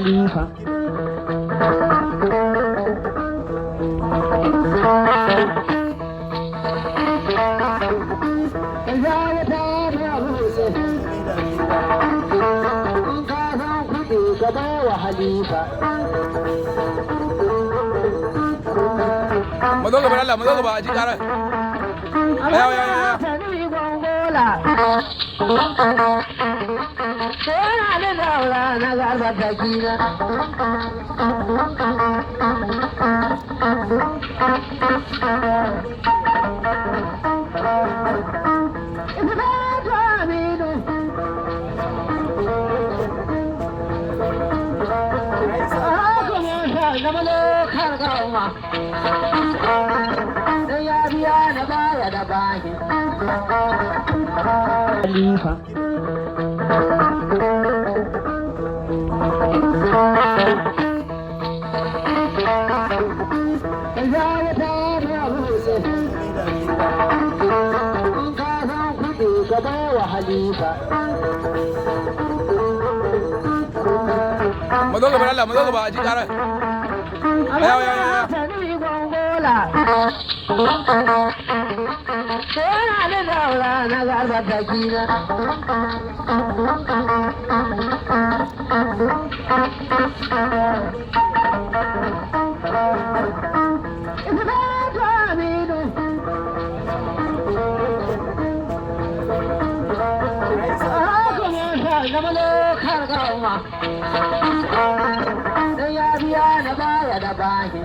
Khalifa. Mu zo gaba Allah, mu zo gaba a ji ƙarar. Ayaw, ayaw, ayaw. da daura na garba ta kina. Khalifa. Mu zo gaba Allah, mu zo gaba a ji ƙarar. Ayaw, ayaw, ayaw. da daura na garba ta kina. Ya biya na baya da bashi.